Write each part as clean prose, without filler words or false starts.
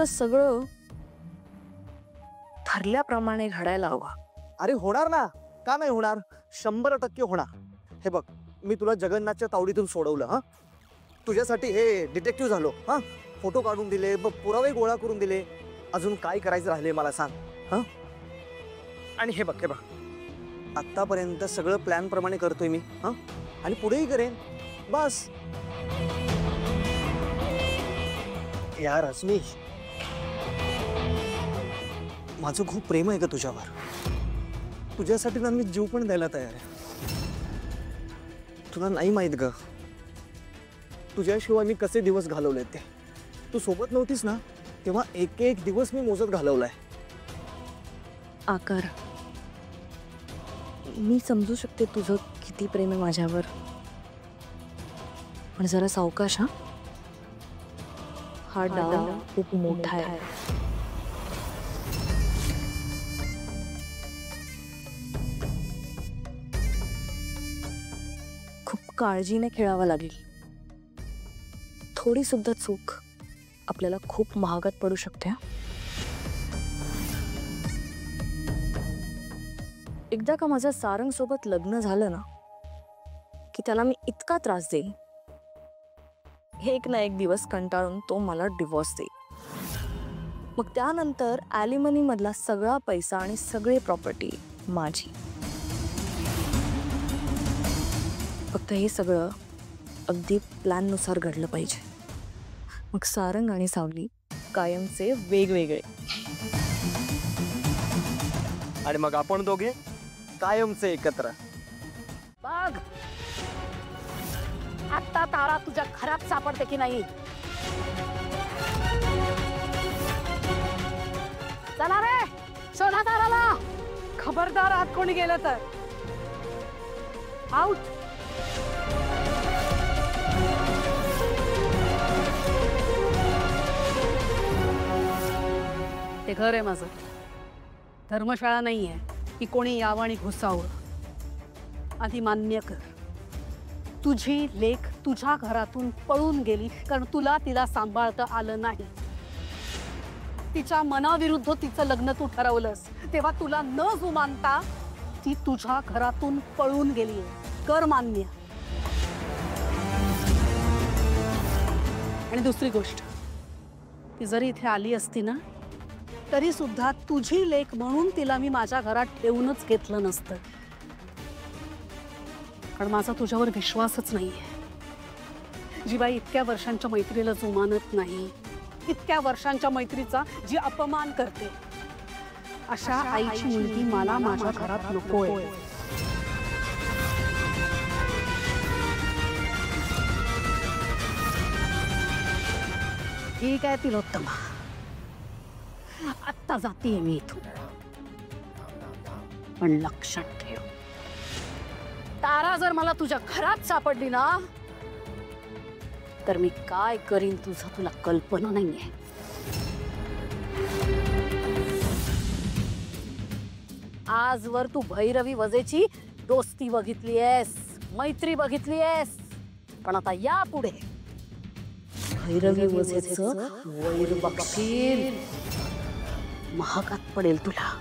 सगळं ठरल्याप्रमाणे घडायला हवं. अरे होणार ना, का नाही होणार? 100% होणार. हे बघ, मी तुला जगन्नाथच्या तावडीतून सोडवलं. हा, तुझ्यासाठी हे डिटेक्टिव्ह झालो. हा, फोटो काढून दिले, पुरावे गोळा करून दिले. अजून काय करायचं राहिले मला सांग. हा, आणि हे बघ, आतापर्यंत सगळं प्लॅन प्रमाणे करतोय मी. हा, आणि पुढेही करेन. बस यार रश्मी, माझं खूप प्रेम आहे ग तुझ्यावर. तुझ्यासाठी ना मी जीव पण द्यायला तयार आहे. तुला नाही माहित ग, तुझ्याशिवाय मी कसे दिवस घालवले ते. तू सोबत नव्हतीस ना, तेव्हा एक एक दिवस मी मोजत घालवलाय. आकार, मी समजू शकते तुझं किती प्रेम आहे माझ्यावर, पण जरा सावकाश. हा डाव खूप मोठा आहे. खूप काळजीने खेळावा लागेल. थोडी सुद्धा चूक आपल्याला खूप महागात पडू शकते. एकदा का माझ्या सारंग सोबत लग्न झालं ना, की त्याला मी इतका त्रास देईल, एक ना एक दिवस कंटाळून तो मला डिवोर्स देईल. मग त्यानंतर ॲलिमनी मधला सगळा पैसा आणि सगळी प्रॉपर्टी माझी. फक्त हे सगळं अगदी प्लॅननुसार घडलं पाहिजे. मग सारंग आणि सावली कायमचे वेगवेगळे, आणि मग आपण दोघे कायमचे एकत्र. बघ आता तारा तुझ्या घरात सापडते की नाही. चला रे, शोधा ताराला. खबरदार आत कोणी गेलं तर. आउट. ते घर आहे माझं, धर्मशाळा नाहीये की कोणी यावं आणि घुसावं. आधी मान्य कर, तुझी लेक तुझ्या घरातून पळून गेली कारण तुला तिला सांभाळता आलं नाही. तिच्या मनाविरुद्ध तिचं लग्न तू ठरवलंस, तेव्हा तुला न जुमानता ती तुझ्या घरातून पळून गेली. कर मान्य. आणि दुसरी गोष्ट, ती जरी इथे आली असती ना, तरी सुद्धा तुझी लेक म्हणून तिला मी माझ्या घरात ठेवूनच घेतलं नसतं. कारण माझा तुझ्यावर विश्वासच नाहीये. जी बाई इतक्या वर्षांच्या मैत्रीला जुमानत नाही, इतक्या वर्षांच्या मैत्रीचा जी अपमान करते, अशा आईची मुलगी मला माझ्या घरात नकोय. ठीक आहे तिलोत्तमा, आत्ता जातीये मी इथून. पण लक्षात ठेव, तारा जर मला तुझ्या घरात सापडली ना, तर मी काय करीन तुझं तुला कल्पना नाहीये. आजवर तू भैरवी वजेची दोस्ती बघितलीयस, मैत्री बघितलीयस, पण आता यापुढे भैरवी वजेचं वैर बघशील. महागात पडेल तुला.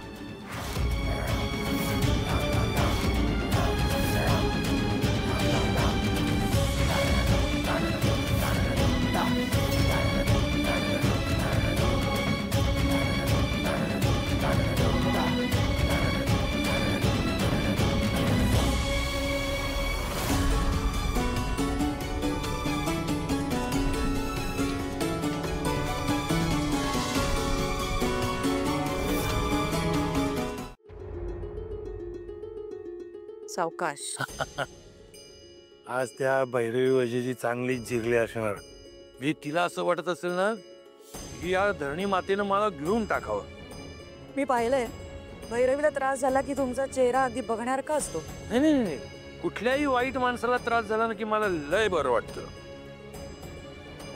सावकाश. आज त्या भैरवी वजेची चांगली जिरली असणार. मी तिला असं वाटत असेल ना की या धरणी मातेनं मला घेऊन टाकावं. मी पाहिलंय, भैरवीला त्रास झाला की तुमचा चेहरा अगदी बघण्यासारखा असतो. नाही नाही नाही, कुठल्याही वाईट माणसाला त्रास झाला ना की मला लय बरं वाटतं.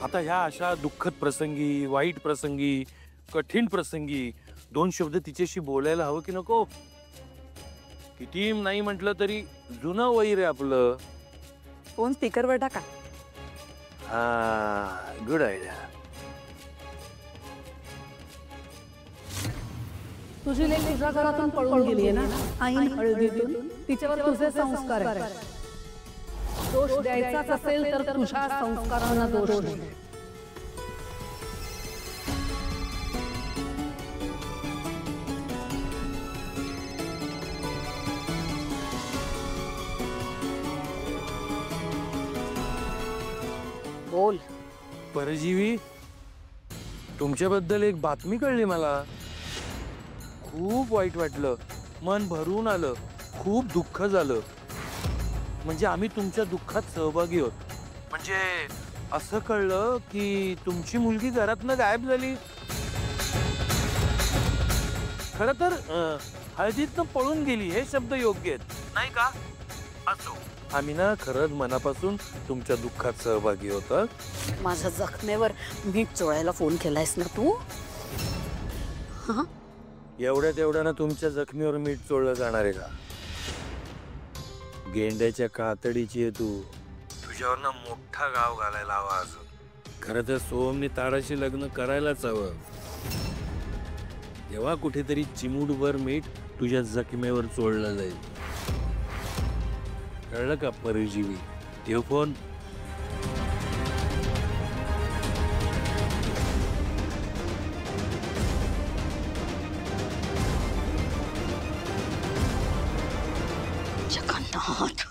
आता ह्या अशा दुःखद प्रसंगी, वाईट प्रसंगी, कठीण प्रसंगी दोन शब्द तिच्याशी बोलायला हवं की नको. किती नाही म्हटलं तरी जुनं वैर आहे आपलं. फोन स्पीकरवर टाका. हा, गुड आयडिया. तुझी लेक तुझ्या घरातून पळून गेली आहे ना ऐन हळदीतून. तिच्यावर तुझे संस्कार आहेत. दोष द्यायचाच असेल तर तुझ्या संस्कारांना दोष दे. बोल. परजीवी, तुमच्याबद्दल एक बातमी कळली मला. खूप वाईट वाटलं, मन भरून आलं, खूप दुःख झालं. म्हणजे आम्ही तुमच्या दुःखात सहभागी होत. म्हणजे असं कळलं की तुमची मुलगी घरातनं गायब झाली. खर तर हळदीतनं पळून गेली हे शब्द योग्य आहेत नाही का? असो, आम्ही ना खरंच मनापासून तुमच्या दुःखात सहभागी होतो. माझ्या जखमेवर मीठ चोळायला फोन केलायस ना तू? एवढ्यानं तुमच्या जखमीवर मीठ चोळलं जाणार आहे का? गेंड्याच्या कातडीची आहे तू. तुझ्यावर ना मोठा गाव घालायला हवा अजून. खरं तर सोहमने ताराशी लग्न करायलाच हवं. तेव्हा कुठेतरी चिमूटभर मीठ तुझ्या जखमेवर चोळलं जाईल. कळलं का परजीवी? ठेव फोन. जगन्नाथ.